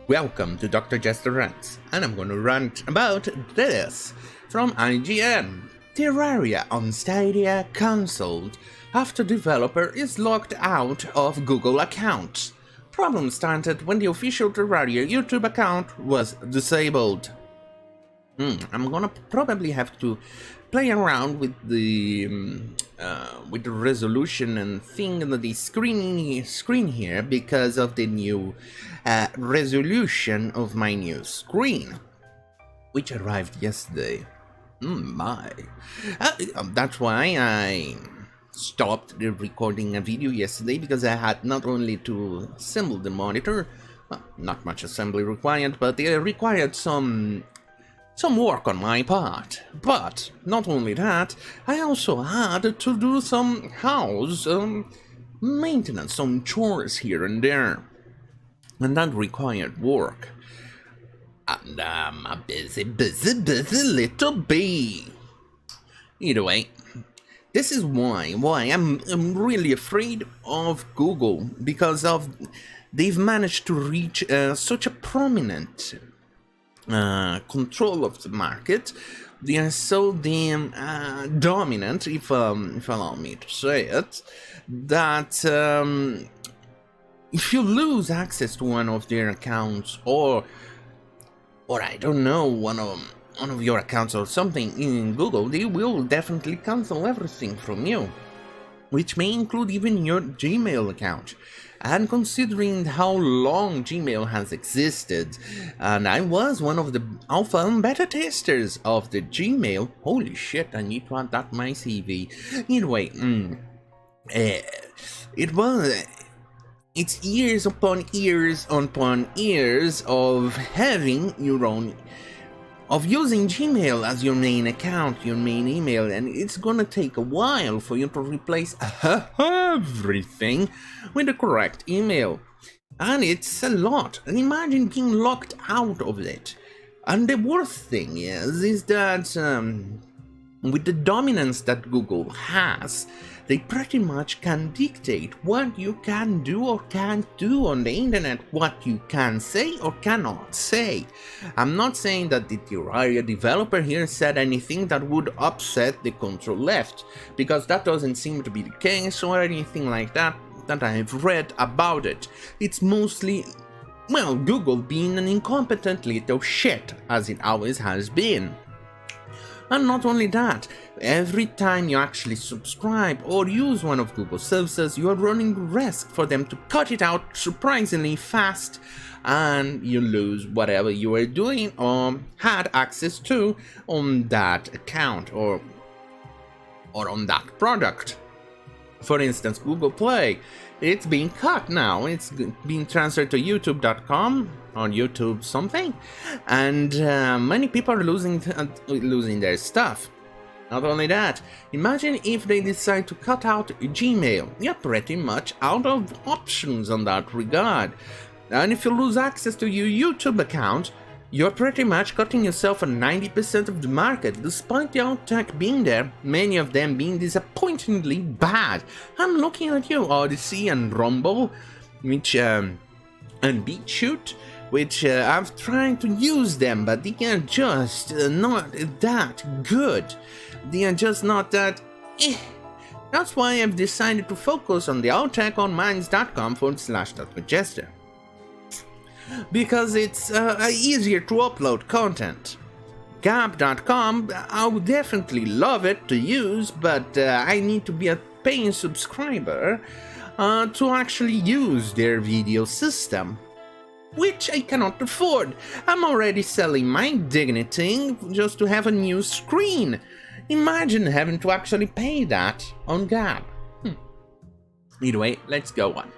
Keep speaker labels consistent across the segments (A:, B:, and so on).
A: Welcome to Dr. Jester Rants, and I'm gonna rant about this from IGN. Terraria on Stadia cancelled after developer is locked out of Google account. Problem started when the official Terraria YouTube account was disabled. I'm gonna probably have to play around with the resolution and thing on the screen here because of the new resolution of my new screen, which arrived yesterday. That's why I stopped recording a video yesterday, because I had not only to assemble the monitor, well, not much assembly required, but it required some work on my part. But not only that, I also had to do some house maintenance, some chores here and there, and that required work. And I'm a busy little bee. Either way, this is why I'm really afraid of Google, because they've managed to reach such a prominent control of the market. They are so damn dominant, if allow me to say it, that if you lose access to one of their accounts, or I don't know, one of your accounts or something in Google, they will definitely cancel everything from you, which may include even your Gmail account. And considering how long Gmail has existed, and I was one of the alpha and beta testers of the Gmail, holy shit, I need to add that to my CV. Anyway, it's years upon years of having your own, of using Gmail as your main account, your main email, and it's gonna take a while for you to replace everything with the correct email. And it's a lot. And imagine being locked out of it. And the worst thing is that with the dominance that Google has, they pretty much can dictate what you can do or can't do on the internet, what you can say or cannot say. I'm not saying that the Terraria developer here said anything that would upset the control left, because that doesn't seem to be the case or anything like that I've read about it. It's mostly, well, Google being an incompetent little shit, as it always has been. And not only that, every time you actually subscribe or use one of Google's services, you are running the risk for them to cut it out surprisingly fast, and you lose whatever you were doing or had access to on that account or on that product. For instance, Google Play, it's being cut now. It's being transferred to YouTube.com or YouTube something, and many people are losing their stuff. Not only that, imagine if they decide to cut out Gmail. You're pretty much out of options on that regard. And if you lose access to your YouTube account, you're pretty much cutting yourself on 90% of the market, despite the alt tech being there, many of them being disappointingly bad. I'm looking at you, Odyssey and Rumble, which and BitChute, which I'm trying to use them, but they are just not that good. They are just not that That's why I've decided to focus on the outtech on minds.com/Jester. Because it's easier to upload content. Gab.com, I would definitely love it to use, but I need to be a paying subscriber to actually use their video system, which I cannot afford. I'm already selling my dignity just to have a new screen. Imagine having to actually pay that on Gab. Either way, let's go on.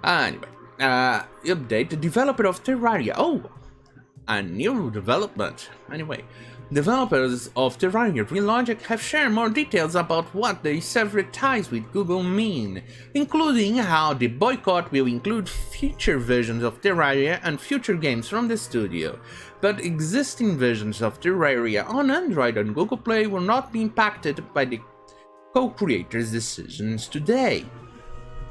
A: Anyway. Update, the developer of Terraria. Oh, a new development. Anyway, developers of Terraria Relogic have shared more details about what their severed ties with Google mean, including how the boycott will include future versions of Terraria and future games from the studio, but existing versions of Terraria on Android and Google Play will not be impacted by the co-creators' decisions today.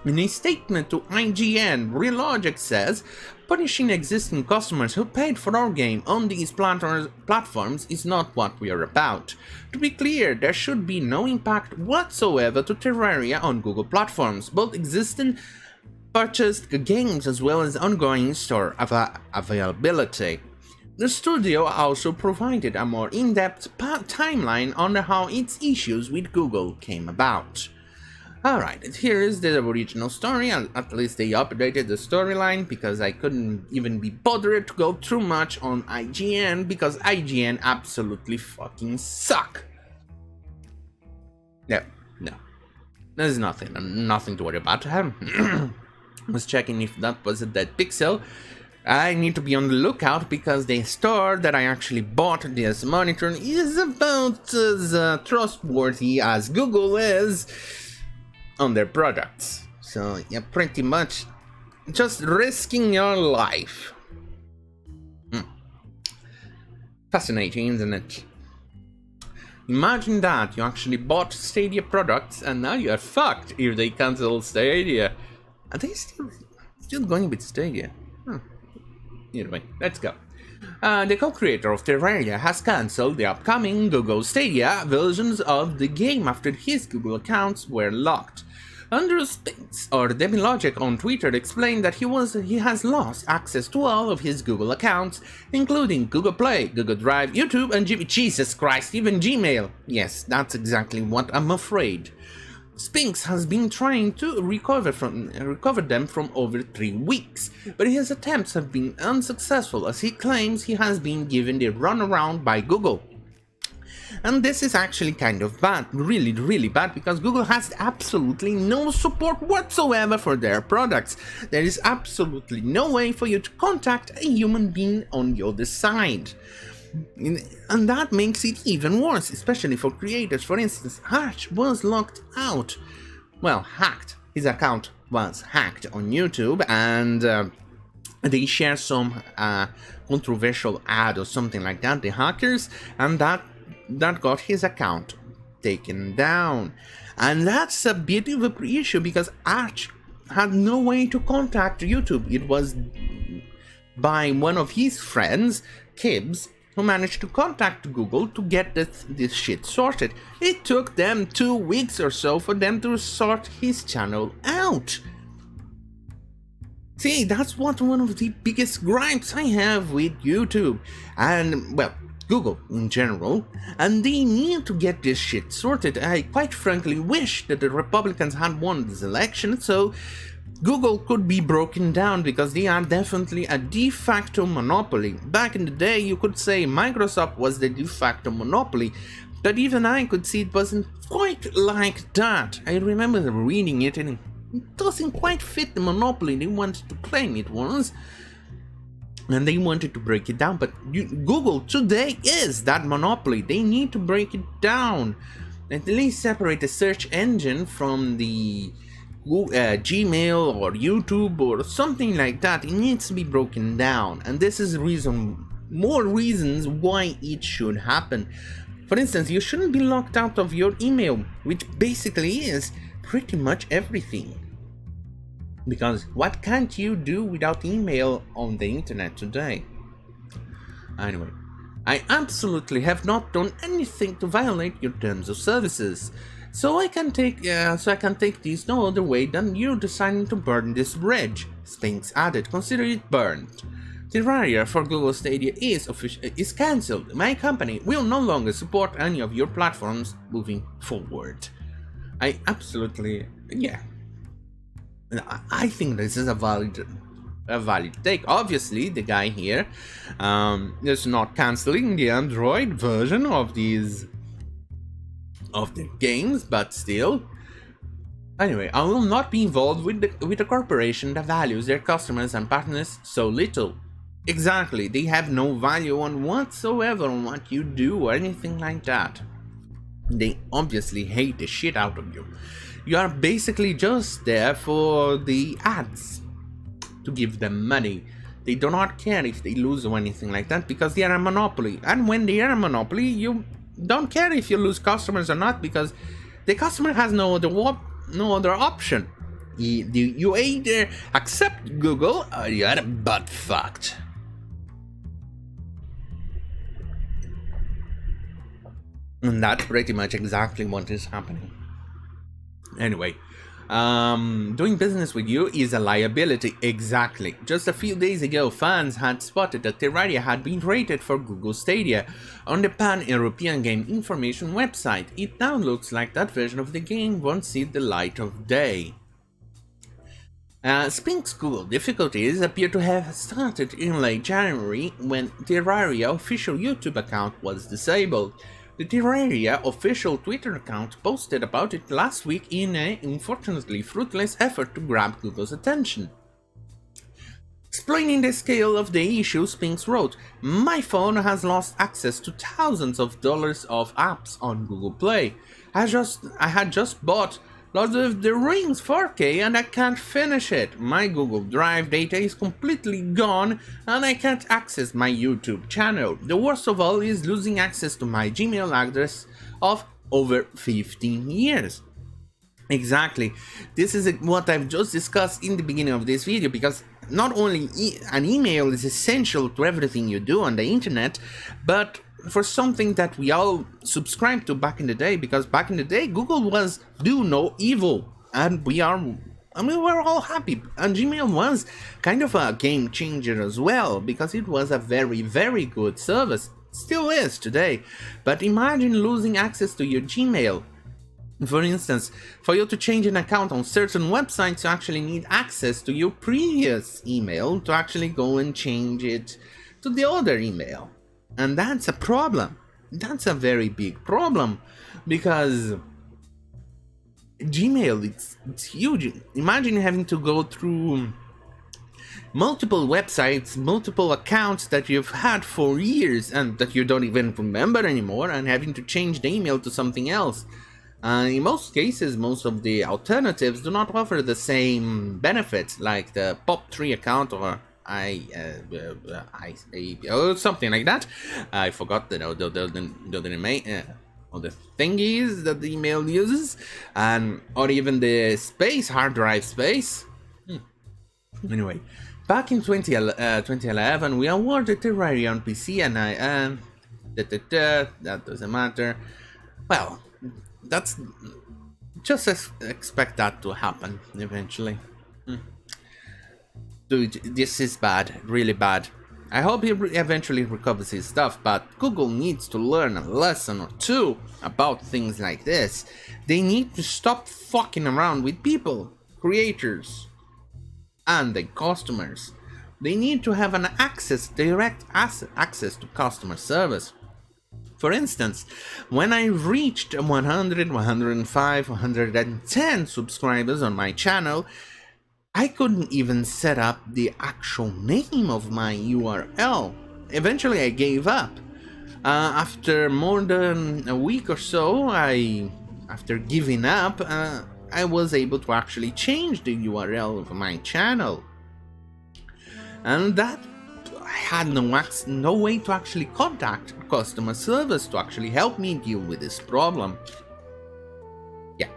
A: In a statement to IGN, Real Logic says, punishing existing customers who paid for our game on these platforms is not what we are about. To be clear, there should be no impact whatsoever to Terraria on Google platforms, both existing purchased games as well as ongoing store availability. The studio also provided a more in-depth timeline on how its issues with Google came about. Alright, here is the original story. At least they updated the storyline, because I couldn't even be bothered to go too much on IGN, because IGN absolutely fucking suck. No. There's nothing to worry about. I was checking if that was a dead pixel. I need to be on the lookout, because the store that I actually bought this monitor is about as trustworthy as Google is on their products. So yeah, pretty much just risking your life. Fascinating, isn't it? Imagine that you actually bought Stadia products and now you're fucked if they cancel Stadia. Are they still going with Stadia? Anyway, let's go. The co-creator of Terraria has cancelled the upcoming Google Stadia versions of the game after his Google accounts were locked. Andrew Spinks, or DiAngelo on Twitter, explained that he has lost access to all of his Google accounts, including Google Play, Google Drive, YouTube, and Jesus Christ, even Gmail. Yes, that's exactly what I'm afraid. Spinks has been trying to recover them from over 3 weeks, but his attempts have been unsuccessful, as he claims he has been given the runaround by Google. And this is actually kind of bad, really bad, because Google has absolutely no support whatsoever for their products. There is absolutely no way for you to contact a human being on the other side. And that makes it even worse, especially for creators. For instance, Arch was locked out. Well, hacked. His account was hacked on YouTube, and they shared some controversial ad or something like that, the hackers, and that got his account taken down. And that's a bit of an issue, because Arch had no way to contact YouTube. It was by one of his friends, Kibbs, who managed to contact Google to get this shit sorted. It took them 2 weeks or so for them to sort his channel out. See, that's one of the biggest gripes I have with YouTube, and, well, Google in general, and they need to get this shit sorted. I quite frankly wish that the Republicans had won this election, so Google could be broken down, because they are definitely a de facto monopoly. Back in the day, you could say Microsoft was the de facto monopoly, but even I could see it wasn't quite like that. I remember reading it, and it doesn't quite fit the monopoly they wanted to claim it was, and they wanted to break it down. But Google today is that monopoly. They need to break it down, at least separate the search engine from the Gmail or YouTube or something like that. It needs to be broken down, and this is more reasons why it should happen. For instance, you shouldn't be locked out of your email, which basically is pretty much everything. Because what can't you do without email on the internet today? Anyway, I absolutely have not done anything to violate your terms of services. So I can take this no other way than you deciding to burn this bridge. Spinks added, consider it burned. Terraria for Google Stadia is cancelled. My company will no longer support any of your platforms moving forward. I absolutely, yeah. I think this is a valid take. Obviously, the guy here is not cancelling the Android version of the games, but still. Anyway, I will not be involved with a corporation that values their customers and partners so little. Exactly, they have no value on whatsoever on what you do or anything like that. They obviously hate the shit out of you. You are basically just there for the ads, to give them money. They do not care if they lose or anything like that, because they are a monopoly. And when they are a monopoly, you don't care if you lose customers or not, because the customer has no other option. You either accept Google or you're butt fucked. And that's pretty much exactly what is happening. Anyway, doing business with you is a liability, exactly. Just a few days ago, fans had spotted that Terraria had been rated for Google Stadia on the Pan-European Game Information website. It now looks like that version of the game won't see the light of day. Spink's Google difficulties appear to have started in late January when Terraria official YouTube account was disabled. The Terraria official Twitter account posted about it last week in an unfortunately fruitless effort to grab Google's attention. Explaining the scale of the issue, Spinks wrote, "My phone has lost access to thousands of dollars of apps on Google Play. I had just bought Lord of the Rings 4K and I can't finish it. My Google Drive data is completely gone and I can't access my YouTube channel. The worst of all is losing access to my Gmail address of over 15 years. Exactly. This is what I've just discussed in the beginning of this video, because not only an email is essential to everything you do on the internet, but for something that we all subscribed to back in the day, because back in the day Google was do no evil, and we're all happy, and Gmail was kind of a game changer as well, because it was a very, very good service, still is today. But imagine losing access to your Gmail. For instance, for you to change an account on certain websites, you actually need access to your previous email to actually go and change it to the other email. And that's a problem. That's a very big problem, because Gmail, it's huge. Imagine having to go through multiple websites, multiple accounts that you've had for years and that you don't even remember anymore, and having to change the email to something else. In most cases, most of the alternatives do not offer the same benefits, like the POP3 account or or something like that. I forgot the thingies that the email uses, and or even the space, hard drive space. Anyway, back in 2011, we awarded Terraria on PC, and that doesn't matter. Well, that's just expect that to happen eventually. Dude, this is bad, really bad. I hope he eventually recovers his stuff, but Google needs to learn a lesson or two about things like this. They need to stop fucking around with people, creators, and the customers. They need to have an direct access to customer service. For instance, when I reached 100, 105, 110 subscribers on my channel, I couldn't even set up the actual name of my URL. Eventually I gave up. After more than a week or so, after giving up, I was able to actually change the URL of my channel. And that I had no way to actually contact customer service to actually help me deal with this problem. Yeah,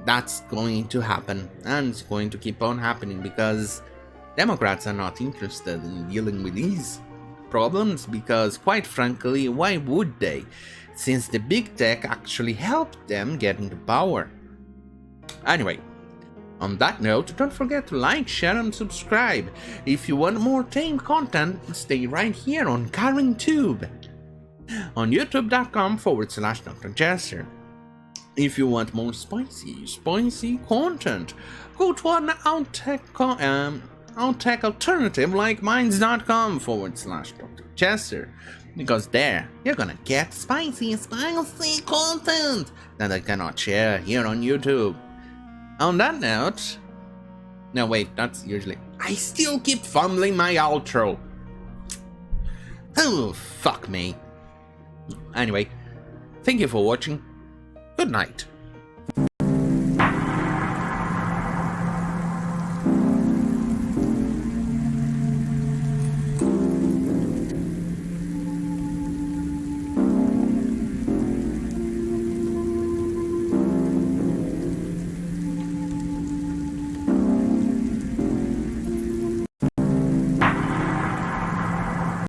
A: that's going to happen, and it's going to keep on happening, because Democrats are not interested in dealing with these problems, because quite frankly, why would they, since the big tech actually helped them get into power. Anyway, on that note, don't forget to like, share and subscribe. If you want more tame content, stay right here on CurrentTube, on youtube.com/Dr. Jester. If you want more spicy content, go to an outtech alternative like minds.com/Dr. Jester, because there you're gonna get spicy content that I cannot share here on YouTube. On that note, no wait, that's usually, I still keep fumbling my outro. Oh, fuck me. Anyway, thank you for watching. Good night.